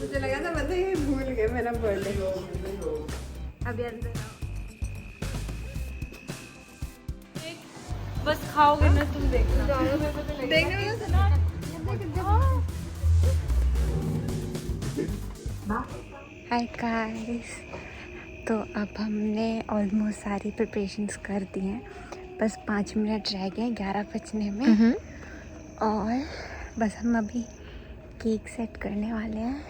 मुझे लगा था मतलब ये भूल गए मेरा बर्थडे। अभी अंदर बस खाओगे ना तुम देखना। देखने में तो हाय गाइस, तो अब हमने ऑलमोस्ट सारी प्रिपरेशंस कर दी हैं। बस 5 मिनट रह गए 11 बजने में। और बस हम अभी केक सेट करने वाले हैं।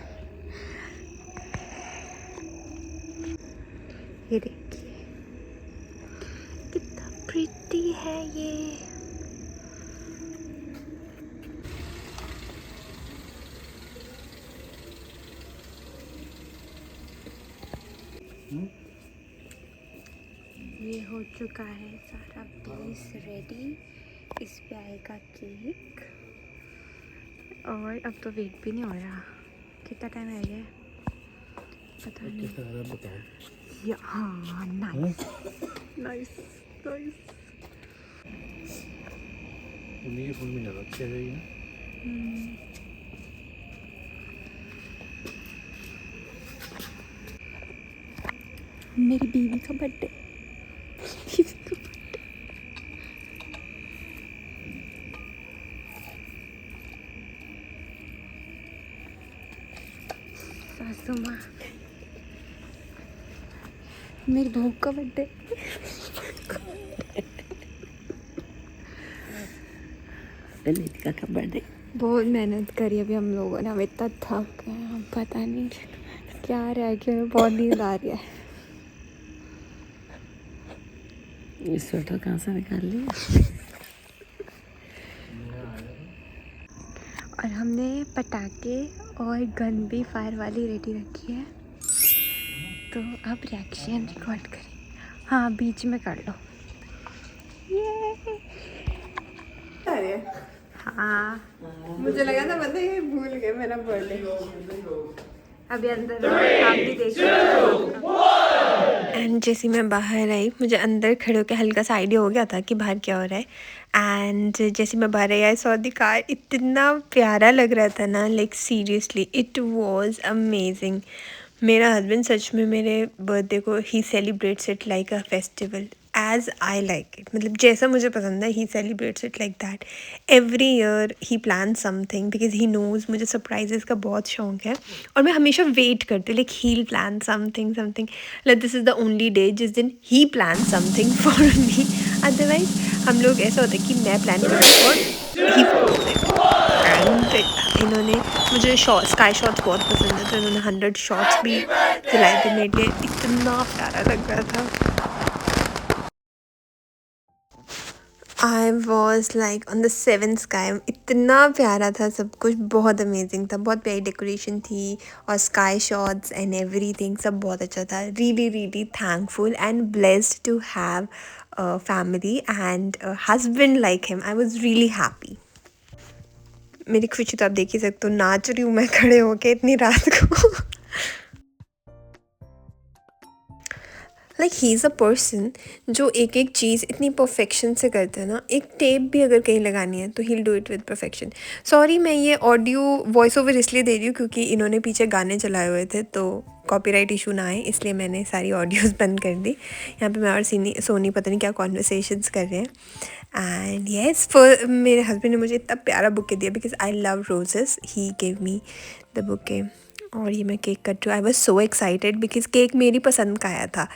ये देखिए कितना प्रिटी है ये। ये हो चुका है सारा पीस रेडी। इस पे आएगा केक। और अब तो वेट भी नहीं हो रहा। कितना टाइम रह गया पता नहीं। हाँ नाइस नाइस नाइस। उन्हीं के फोन में ज़्यादा अच्छी आ जाएगी ना। मेरी बीवी का बर्थडे। बीवी का सासू माँ। मेरी बहू का बर्थडे। नितिका का बर्थडे। बहुत मेहनत करी अभी हम लोगों ने। हम इतना थक गए हैं, पता नहीं क्या रह गया। बहुत नींद आ रही है। ये स्वेटर कहाँ से निकाल लिया? और हमने पटाखे और गन भी फायर वाली रेडी रखी है। तो अब रिएक्शन रिकॉर्ड करें। हाँ बीच में कर लो। ये हाँ मुझे लगा था मतलब ये भूल गए मेरा बर्थडे। अभी अंदर आप भी देख सकते हो। एंड जैसे मैं बाहर आई, मुझे अंदर खड़े होकर हल्का सा आइडिया हो गया था कि बाहर क्या हो रहा है। एंड जैसे मैं बाहर आई सॉ द कार। इतना प्यारा लग रहा था ना, like seriously it was amazing. मेरा हस्बैंड सच में मेरे बर्थडे को he celebrates it like a festival as I like it. मतलब जैसा मुझे पसंद है he celebrates it like that. Every year he plan something because he knows मुझे सरप्राइजेस का बहुत शौक है। और मैं हमेशा वेट करती हूँ like he plan something something. Like this is the only day जिस दिन he plan something for me. Otherwise हम लोग ऐसा होता है कि मैं प्लान करती हूँ और ही फॉलो एंड इन्होंने मुझे स्काई शॉट्स बहुत पसंद है तो इन्होंने 100 शॉट्स भी दिलाए थे मेरे लिए। इतना प्यारा लग रहा था। I was like on the 7th sky. इतना प्यारा था सब कुछ, बहुत अमेजिंग था। बहुत प्यारी डेकोरेशन थी और स्काई शॉट्स एंड एवरीथिंग सब बहुत अच्छा था। Really really thankful and blessed to have family and husband like him. I was really happy. मेरी खुशी तो आप देख ही सकते हो, नाच रही हूँ मैं खड़े होके इतनी रात को। Like he is a person जो एक एक चीज़ इतनी परफेक्शन से करता है ना। एक टेप भी अगर कहीं लगानी है तो he will do it with perfection. Sorry मैं ये ऑडियो वॉइस ओवर इसलिए दे रही हूँ क्योंकि इन्होंने पीछे गाने चलाए हुए थे तो कॉपीराइट इशू ना आए, इसलिए मैंने सारी ऑडियोज़ बंद कर दी। यहाँ पे मैं और सोनी पता नहीं क्या कॉन्वर्सेशंस कर रहे हैं। एंड येस मेरे हस्बैंड ने मुझे इतना प्यारा बुके दिया because I love roses. He gave me the bouquet. और ये मैं केक कट रही हूँ। I was so excited because cake मेरी पसंद का आया था।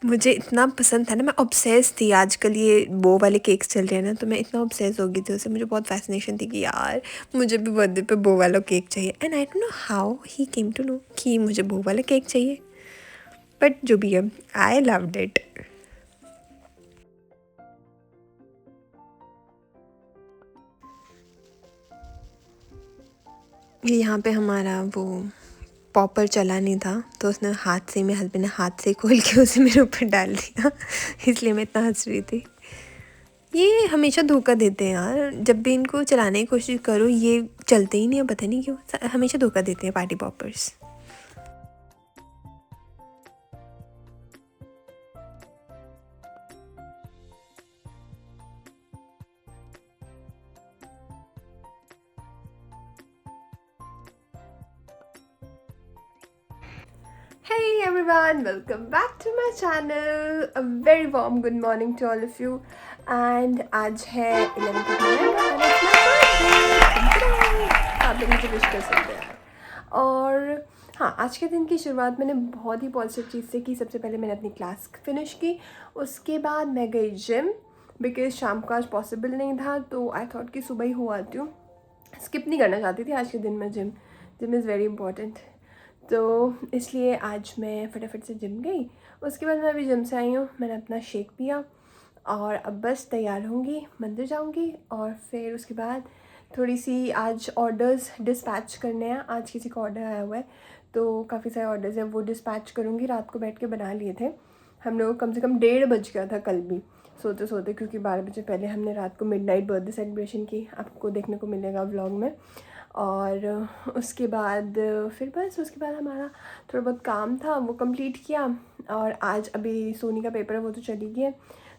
मुझे इतना पसंद था ना, मैं ऑब्सेस थी। आजकल ये बो वाले केक्स चल रहे हैं ना तो मैं इतना ऑब्सेस हो गई थी उससे। मुझे बहुत फैसिनेशन थी कि यार मुझे भी बर्थडे पे बो वाला केक चाहिए। And I don't know how he came to know कि मुझे बो वाला केक चाहिए, बट जो भी है आई लव्ड इट। ये यहाँ पे हमारा वो पॉपर चला नहीं था तो उसने हाथ से, मेरे हस्बैंड ने हाथ से खोल के उसे मेरे ऊपर डाल दिया। इसलिए मैं इतना हंस रही थी। ये हमेशा धोखा देते हैं यार, जब भी इनको चलाने की कोशिश करो ये चलते ही नहीं है, पता नहीं क्यों हमेशा धोखा देते हैं party poppers. Hey everyone, welcome back to my channel. A very warm good morning to all of you. And आज है 11th of November and it's my birthday. आप लोग मुझे विश कर सकते हैं। और हाँ, आज के दिन की शुरुआत मैंने बहुत ही पॉजिटिव चीज़ से की। सबसे पहले मैंने अपनी क्लास फिनिश की, उसके बाद मैं गई जिम बिकॉज शाम को आज पॉसिबल नहीं था, तो आई थॉट कि सुबह ही हो आती हूँ। स्किप नहीं करना चाहती थी आज के दिन में। जिम इज़ वेरी इंपॉर्टेंट, तो इसलिए आज मैं फटाफट से जिम गई। उसके बाद मैं अभी जिम से आई हूँ, मैंने अपना शेक पिया और अब बस तैयार होंगी, मंदिर जाऊँगी और फिर उसके बाद थोड़ी सी आज ऑर्डर्स डिस्पैच करने हैं। आज किसी का ऑर्डर आया हुआ है, तो काफ़ी सारे ऑर्डर्स हैं, वो डिस्पैच करूँगी। रात को बैठ के बना लिए थे हम लोग, कम से कम 1:30 बज गया था कल भी सोते सोते, क्योंकि 12 बजे पहले हमने रात को मिडनाइट बर्थडे सेलिब्रेशन की। आपको देखने को मिलेगा व्लॉग में। और उसके बाद फिर बस उसके बाद हमारा थोड़ा बहुत काम था वो कंप्लीट किया। और आज अभी सोनी का पेपर है, वो तो चली गई है,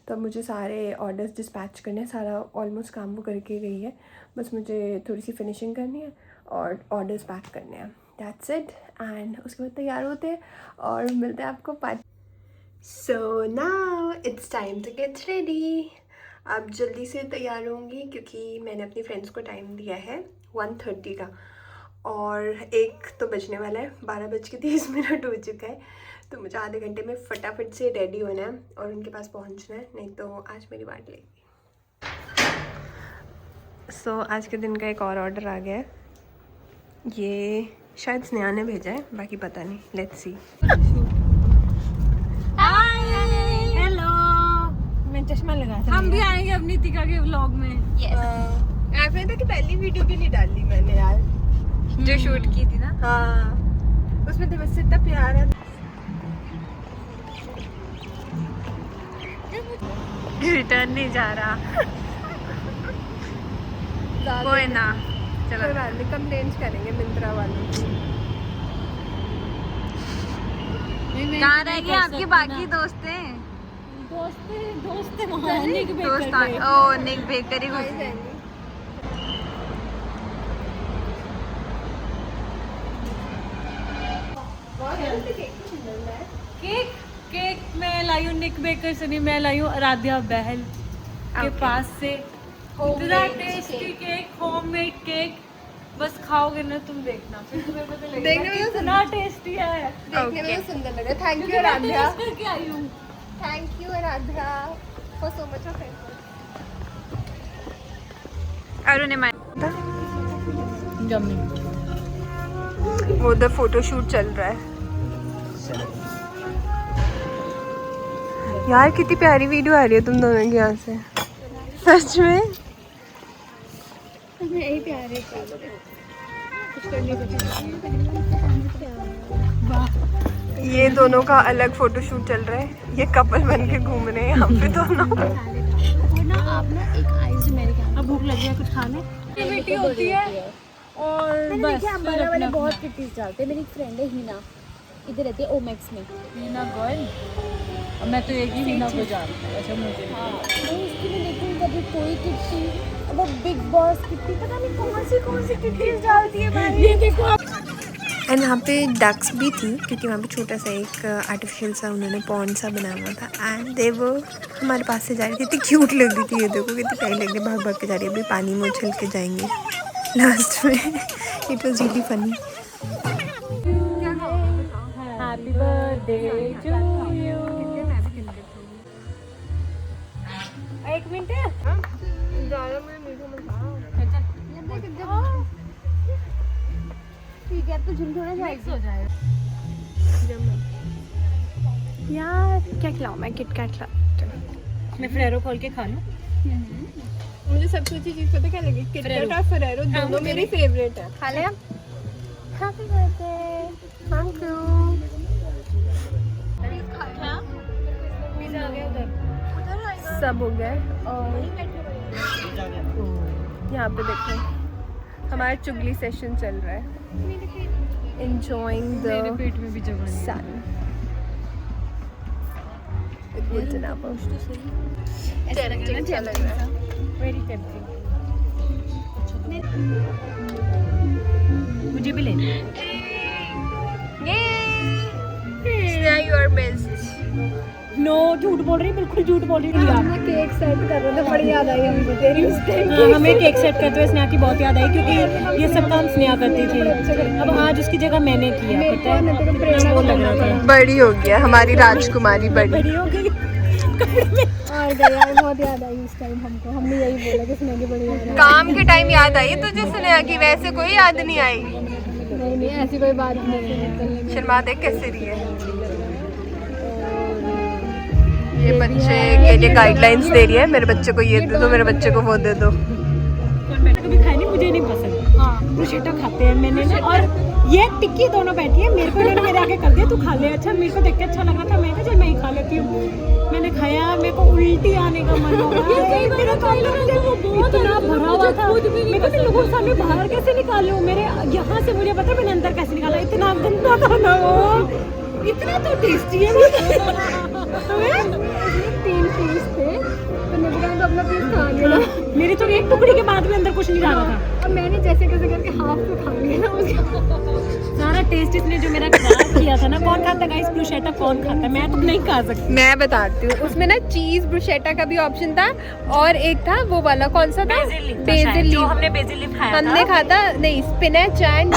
तो अब मुझे सारे ऑर्डर्स डिस्पैच करने हैं। सारा ऑलमोस्ट काम वो करके गई है, बस मुझे थोड़ी सी फिनिशिंग करनी है और ऑर्डर्स पैक करने हैं। That's it. एंड उसके बाद तैयार होते हैं और मिलते हैं आपको party. So now it's time to get ready. अब जल्दी से तैयार होंगी क्योंकि मैंने अपनी फ्रेंड्स को टाइम दिया है 1:30 का और 1 तो बजने वाला है। 12:30 हो चुका है, तो मुझे आधे घंटे में फटाफट से रेडी होना है और उनके पास पहुंचना है, नहीं तो आज मेरी बात लेगी। सो आज के दिन का एक और ऑर्डर आ गया है, ये शायद स्नेहा ने भेजा है, बाकी पता नहीं, लेट्स सी। मैं चश्मा लगा था। हम भी आएंगे अपनी नितिका के व्लॉग में। आपने तो कि पहली वीडियो भी नहीं डाली मैंने यार, जो शूट की थी ना। हाँ, उसमें तो बस इतना प्यार है। रिटर्न नहीं जा रहा। कोई ना, चलो कंप्लेंट करेंगे मिंत्रा वालों की। कहाँ रह गए आपके बाकी दोस्तें? दोस्त ओ निक बेकरी केक केक मैं लाई हूँ निक बेकर से, नहीं मैं लाई हूँ आराध्या बहल के पास से। इतना टेस्टी केक, होममेड केक, बस खाओगे ना तुम देखना, फिर तुम्हें पता लगेगा देखने में कितना टेस्टी है। देखने में तो सुंदर लग रहा है। थैंक यू आराध्या, करके आई हूँ। Thank you Aaradhya for so much of effort. Arun वो उधर फोटोशूट चल रहा है यार, कितनी प्यारी वीडियो आ रही है तुम दोनों के यहाँ से, सच में यही प्यार है। ये दोनों का अलग फोटोशूट चल रहा है, ये कपल बन के घूम रहे हैं यहाँ पे दोनों। अब भूख लगी है, कुछ खाने एक्टिविटी होती है। और बस अम्बाला वाले बहुत किटीज डालते हैं। मेरी फ्रेंड है हिना, इधर रहती है ओमेक्स में। हिना गोयल, मैं तो एक ही हिना को जानती हूँ। अच्छा मुझे नहीं, इसकी मैं देखूँ कभी कोई किट्टी, अब बिग बॉस किट्टी, पता नहीं कौन सी किट्टीज डालती है भाई। ये देखो। एंड यहाँ पे डक्स भी थी, क्योंकि वहाँ पे छोटा सा एक आर्टिफिशियल सा उन्होंने पॉन्ड सा बनाया हुआ था। एंड दे वो हमारे पास से जा रही थी, इतनी क्यूट लग रही थी। ये देखो कितनी प्यारी लग रही है, भाग भाग के जा रही है। अभी पानी में उछल के जाएंगे लास्ट में। It was really funny. Happy birthday to you. एक मिनट है, ठीक है, अब तो झुनझुना जाएगी। हो जाएगा यार, क्या खिलाऊं मैं? किट कैट खिलाऊं? मैं फेरेरो खोल के खा लूं। मुझे सबसे अच्छी चीज़ पता क्या लगी? किट कैट और फेरेरो दोनों मेरी फेवरेट है। खा ले। Happy birthday. Thank you. Pizza आ गया उधर, सब हो गया है। और यहाँ पे देखो हमारा चुगली सेशन चल रहा है। Enjoying the पेट में भी जगह नहीं। sun. Good enough. Tempting लग रहा है। Very tempting. मुझे भी लेना। नो झूठ बोल रही, बिल्कुल झूठ बोल रही थी आप। केक सेट कर रहे थे, बड़ी याद आई हमको तेरी उस टाइम। हमें केक सेट करते हुए स्नेहा की बहुत याद आई, क्योंकि ये सब काम स्नेहा करती थी। अब आज उसकी जगह मैंने किया, पता है कितना वो लग रहा था। बड़ी हो गया हमारी राजकुमारी, बड़ी बड़ी हो गई। और यार बहुत याद आई उस टाइम हमको। हमने यही बोला कि स्नेहा की बड़ी याद आई। काम के टाइम याद आई तुझे स्नेहा की, वैसे कोई याद नहीं आई। नहीं ऐसी कोई बात नहीं। शर्मा देख कैसे रही है। ये बच्चे के लिए गाइडलाइंस दे रही है, मेरे बच्चे को ये दे दो, मेरे बच्चे को वो दे दो। मैंने कभी खाई नहीं, मुझे नहीं पसंद। हाँ ब्रुशेटा खाते हैं मैंने ना, और ये टिक्की दोनों बैठी है, मेरे को इन्होंने मेरे आगे कर दिया तू खा ले। अच्छा मेरे को देख के अच्छा लग रहा था, मैं कहा चल मैं ही खा लेती हूँ। मैंने खाया, मेरे को उल्टी आने का मन हो रहा। मेरा इतना भरा हुआ था, मैं तो लोगों के सामने बाहर कैसे निकालूं, मेरे यहाँ से मुझे पता है मैंने अंदर कैसे निकाला, इतना गंदा था ना वो, इतना तो टेस्टी है। 3 पीस थे तो मैंने तो अपना पीस खा लिया। मेरी तो एक टुकड़ी के बाद में अंदर कुछ नहीं जा रहा था, और मैंने जैसे कैसे करके हाफ तो खा लिया ना उसका। सारा टेस्ट इसने जो मेरा खराब किया था ना। कौन खाता है गाइस ब्रुशेटा, कौन खाता है? मैं तो नहीं खा सकती। मैं बताती हूँ, उसमें ना चीज ब्रुशेटा का भी ऑप्शन था, और एक था वो वाला कौन सा था, बेसिल लीफ। हमने बेसिल लीफ खाया हमने खाया था, नहीं स्पिनच एंड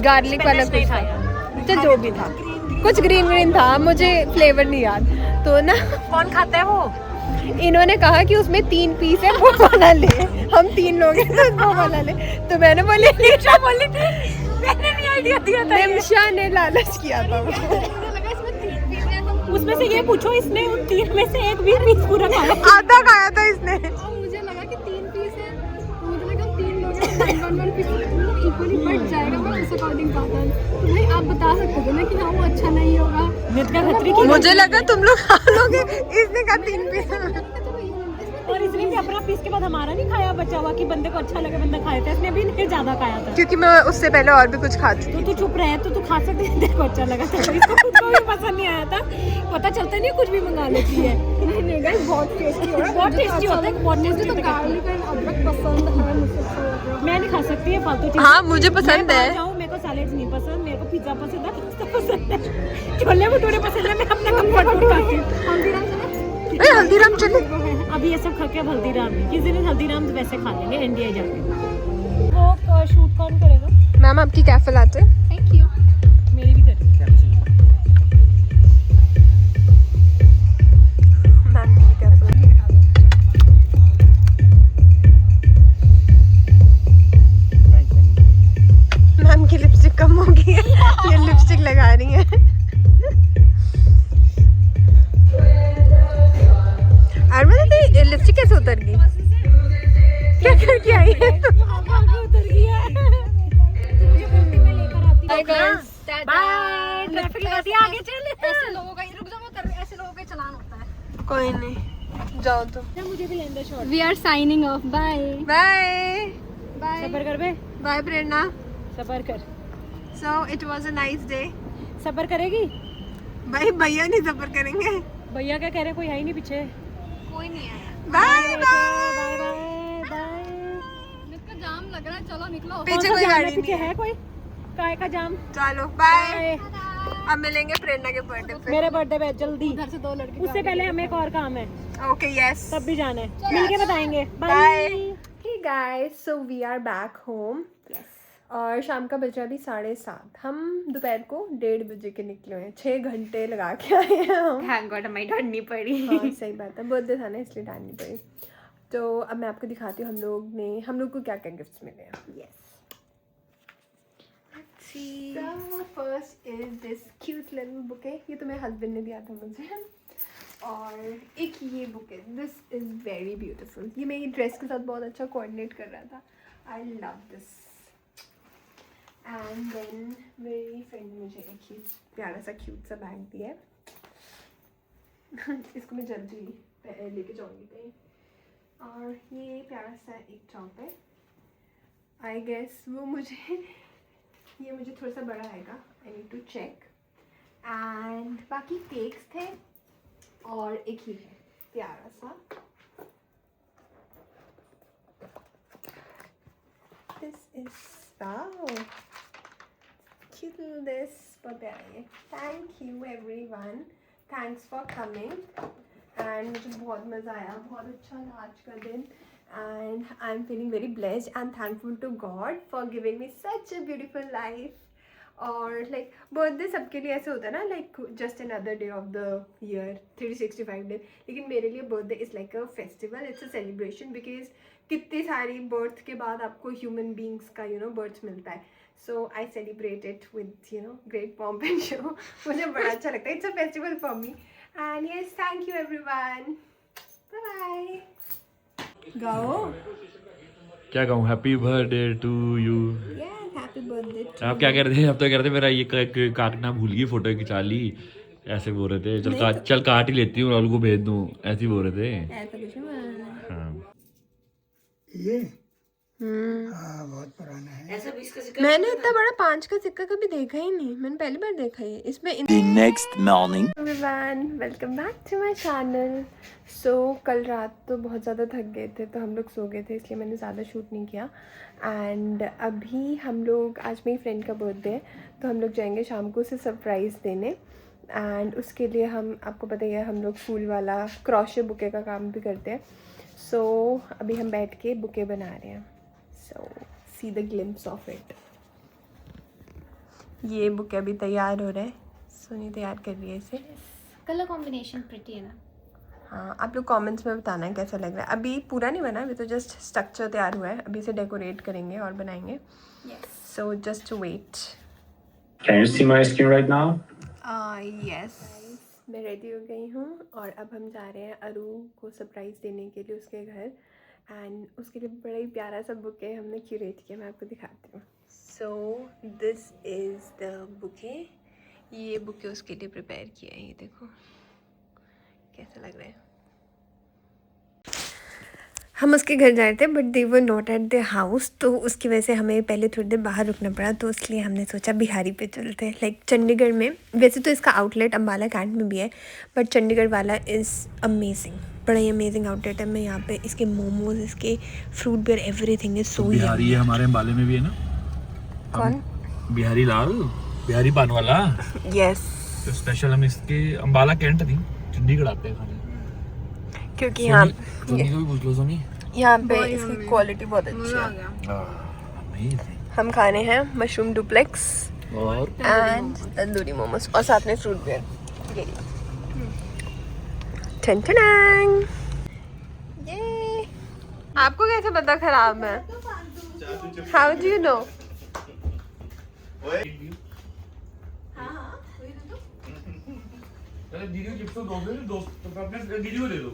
गार्लिक वाला कुछ था, तो जो भी था कुछ ग्रीन ग्रीन था, मुझे फ्लेवर नहीं याद। तो ना कौन खाता है वो? इन्होंने कहा कि उसमें 3 पीस है, वो वाला ले। हम 3 लोग हैं तो वो वाला ले। तो मैंने बोली मैंने नहीं आइडिया दिया था। निमिषा ने लालच किया था। उसमें से ये पूछो, इसने उन 3 में से एक भी पीस पूरा खाया? आधा खाया था इसने। मुझे लगा कि 3 पीस है, तो मुझे लगा 3 लोग हैं, 1 पीस इक्वली बढ़ जाएगा, मैं उस अकॉर्डिंग खाता हूँ। तो भाई आप बता सकते थे ना कि हाँ वो अच्छा नहीं होगा। नित्या खत्री की मुझे लगा तुम लोग खा लोगे, इसने कहा 3 पीस। और इसने भी अपना पीस के बाद हमारा नहीं खाया बचा हुआ, कि बंदे को अच्छा लगे बंदा खाया था। इसने भी नहीं ज्यादा खाया था, क्योंकि मैं उससे पहले और भी कुछ खा चुकी तो तू चुप रहे, तो तू खा सकती है, तेरे को अच्छा लगा था। इसको खुद को भी पसंद नहीं आया था, पता चलता नहीं कुछ भी मंगा लेती है। नहीं गाइस बहुत टेस्टी होता है, बहुत टेस्टी होता है, बहुत मुझे टेस्टी तो गार्लिक एंड अदरक पसंद है मुझे। मैं नहीं खा सकती है फालतू चीज़। हाँ मुझे पसंद है। मेरे को सैलेड नहीं पसंद, मेरे को पिज्जा पसंद है, पास्ता पसंद है, छोले भटूरे पसंद है। मैं अपना कंफर्ट फूड खाती हूँ। हल्दीराम चले। अभी ये सब खा के हल्दीराम में, किसी दिन हल्दीराम वैसे खा लेंगे एनडीए जाके। वो शूट कौन करेगा? मैम आपकी कैफे लाते। Thank you. मेरी भी करेगी। मैम की कैफे। मैम की लिपस्टिक कम हो गई है, ये लिपस्टिक लगा रही है। लिपस्टिक कैसे उतर गई? क्या करके आई है? उतर गया। मुझे बोलती मैं लेकर आती। Bye guys. बाय। ट्रैफिक लगा दिया, आगे चल। ऐसे लोगों का रुक जाओ, ऐसे लोगों का चलान होता है। कोई नहीं, जाओ तुम। मुझे भी लेने दो shot. We are signing off. Bye bye bye. सबर कर बे, बाय प्रेरणा। सबर कर। So it was a nice day. सबर करेगी? भाई भैया नहीं सफर करेंगे। भैया क्या कह रहे हैं, कोई है ही नहीं पीछे। कोई नहीं है। Bye bye. Bye bye bye. इसका जाम लग रहा है, चलो निकलो। पीछे कोई गाड़ी पीछे नहीं है कोई? काय का जाम? चलो बाय। बाय। अब मिलेंगे प्रेरणा के बर्थडे पे। मेरे बर्थडे पे जल्दी। उधर से 2 लड़के। उससे पहले हमें एक और काम है, ओके यस। तब भी जाना है, मिलके बताएंगे। Bye. Bye. Hey guys, so we are back home. और शाम का बज रहा है अभी 7:30। हम दोपहर को 1:30 बजे के निकले हुए हैं। 6 घंटे लगा के आए हैं हम। थैंक गॉड हमें ढूंढनी पड़ी। हाँ सही बात है, बर्थडे था ना इसलिए डालनी पड़ी। तो अब मैं आपको दिखाती हूँ हम लोग को क्या क्या गिफ्ट्स मिले हैं। Yes, first is this cute little bouquet. ये तो मेरे हस्बैंड ने दिया था मुझे। और एक ये bouquet, this is very beautiful. ये मेरी ड्रेस के साथ बहुत अच्छा कोऑर्डिनेट कर रहा था। I love this. And then मेरी फ्रेंड ने मुझे एक ही प्यारा सा क्यूट सा बैग दिया है। इसको मैं जल्दी लेके जाऊँगी कहीं। और ये प्यारा सा एक टॉप है। आई गेस वो ये मुझे थोड़ा सा बड़ा आएगा। I need to check. And बाकी केक्स थे और एक ही है प्यारा सा। This is cute little this बहुत प्यारा है। Thank you everyone thanks for coming and मुझे बहुत मज़ा आया, बहुत अच्छा था आज का दिन and I am feeling very blessed and thankful to God for giving me such a beautiful life. और लाइक बर्थडे सबके लिए ऐसे होता है ना, like just another day of the year 365 day, लेकिन मेरे लिए birthday is like a festival, it's a celebration because कितनी सारी बर्थ के बाद आपको ह्यूमन बींग्स का बर्थ मिलता है। So I celebrate it with great pomp and show. मुझे बड़ा अच्छा लगता है, it's a festival for me and yes thank you everyone, bye bye. गाओ क्या कहूँ, happy birthday to you. Yes happy birthday. आप क्या कह रहे थे? आप तो कह रहे थे मेरा ये काटना भूल गई, फोटो खिंचा ली, ऐसे बोल रहे थे। चल काट ही लेती हूँ, राहुल को भेज दूँ, ऐसे ही बोल रहे थे। ऐसा कुछ नहीं। हाँ ये हाँ बहुत पुराना है। मैंने इतना बड़ा 5 का सिक्का कभी देखा ही नहीं, मैंने पहली बार देखा है इसमें। Next morning everyone welcome back to my channel. So कल रात तो बहुत ज़्यादा थक गए थे तो हम लोग सो गए थे, इसलिए मैंने ज़्यादा शूट नहीं किया। एंड अभी हम लोग, आज मेरी फ्रेंड का बर्थडे है तो हम लोग जाएंगे शाम को उसे सरप्राइज़ देने। एंड उसके लिए हम, आपको पता ही है, हम लोग फूल वाला क्रोशे बुके का काम भी करते हैं। सो अभी हम बैठ के बुके बना रहे हैं। So see the glimpse of it. ये बुके अभी तैयार हो रहे हैं, सोनी तैयार कर रही है इसे। कलर कॉम्बिनेशन प्रिटी है ना। हाँ आप लोग कमेंट्स में बताना है कैसा लग रहा है। अभी पूरा नहीं बना, अभी तो जस्ट स्ट्रक्चर तैयार हुआ है, अभी इसे डेकोरेट करेंगे और बनाएंगे। So just wait. Can you see my screen right now? Yes मैं रेडी हो गई हूँ और अब हम जा रहे हैं अरू को सरप्राइज़ देने के लिए उसके घर। एंड उसके लिए बड़ा ही प्यारा सा बुके हमने क्यूरेट किया, मैं आपको दिखाती हूँ। So this is the bouquet. ये बुके उसके लिए प्रिपेयर किया है, ये देखो कैसा लग रहा है। हम उसके घर जा रहे थे but they were not at the house, तो उसकी वजह से हमें पहले थोड़ी देर बाहर रुकना पड़ा, तो इसलिए हमने सोचा बिहारी पे चलते हैं। लाइक चंडीगढ़ में वैसे तो इसका आउटलेट अम्बाला कैंट में भी है, बट चंडीगढ़ वाला इज़ अमेजिंग, बड़ा ही अमेजिंग आउटलेट है। मैं यहाँ पे इसके मोमोज, इसके fruit beer, everything is so Bihari है, हमारे अम्बाले में भी है ना। कौन? बिहारी लाल, बिहारी पान वाला। यस तो स्पेशल हम इसके अम्बाला कैंट नहीं, चंडीगढ़ आते हैं खाने, क्योंकि यहाँ सोनी को भी पूछ लो। सोनी यहाँ पे इसकी क्वालिटी बहुत अच्छी है। हम खाने हैं मशरूम डुप्लेक्स और एंड तंदूरी मोमोज और साथ में फ्रूट बियर। ये आपको कैसे पता खराब है? How do you know? दीदी को चिप्स दो दो, दोस्त तो अपने दीदी को दे दो।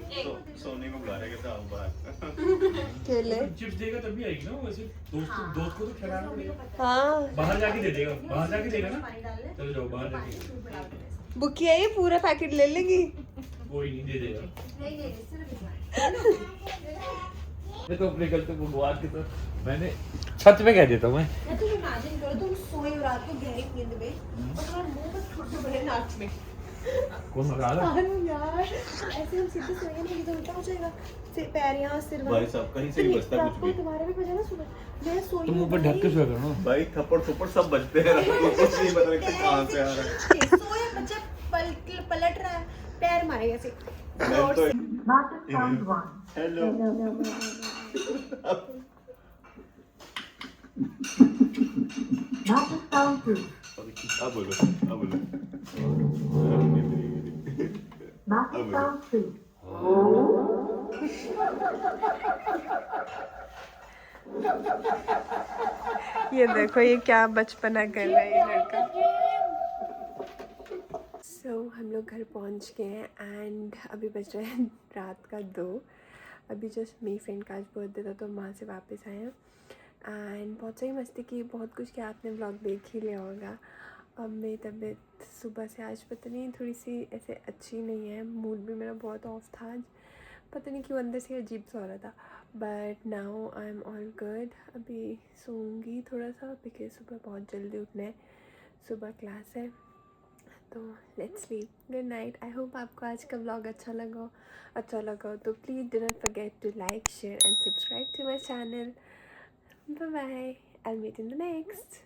सोनी को बुला रहे हैं साहब बाहर। केले चिप्स देगा तभी आएगी ना, वैसे दोस्त को तो खिलाना पड़ेगा। हाँ बाहर जाके दे देगा, बाहर जाके देगा ना। चलो जाओ बाहर जाके। बुकी है, ये पूरा पैकेट ले लेगी। कोई नहीं, दे देगा। मैं तो अपने गलती को बुआ के तो मैंने छत पे कह देता हूँ मैं। तुम इमेजिन करो, तुम सोए हो रात को गहरी नींद में और तुम्हारे मुंह में छोटे बड़े नाच में। कौन लगा रहा? यार ऐसे हम सीधे सोएंगे ना तो उल्टा हो जाएगा, सिर पैर यहाँ सिर वहाँ। भाई साहब कहीं से भी बचता कुछ भी। तुम्हारे भी बजा ना सुबह मैं सोई तुम ऊपर ढक के सोया करो ना। भाई थप्पड़ थप्पड़ सब बजते हैं रात को, कुछ नहीं पता लगता कहाँ से आ रहा है। सोए बच्चा पलट रहा है, पैर मारे ऐसे। हेलो अब बोलो अब बोलो। ये देखो ये क्या बचपना कर रहा है ये लड़का। सो हम लोग घर पहुंच गए हैं एंड अभी बज रहे हैं रात का 2। अभी जस्ट मेरी फ्रेंड का आज बर्थडे था तो वहाँ से वापस आए हैं एंड बहुत सही मस्ती की, बहुत कुछ किया। आपने व्लॉग देख ही लिया होगा। अब मेरी तबीयत सुबह से आज पता नहीं थोड़ी सी ऐसे अच्छी नहीं है, मूड भी मेरा बहुत ऑफ था आज, पता नहीं क्यों अंदर से अजीब सा हो रहा था। But now I am all good. अभी सोऊंगी थोड़ा सा बिकॉज सुबह बहुत जल्दी उठना है, सुबह क्लास है। तो let's sleep, good night. I hope आपको आज का व्लॉग अच्छा लगा तो please do not forget to like, share and subscribe to my channel. Bye bye, I will meet in the next.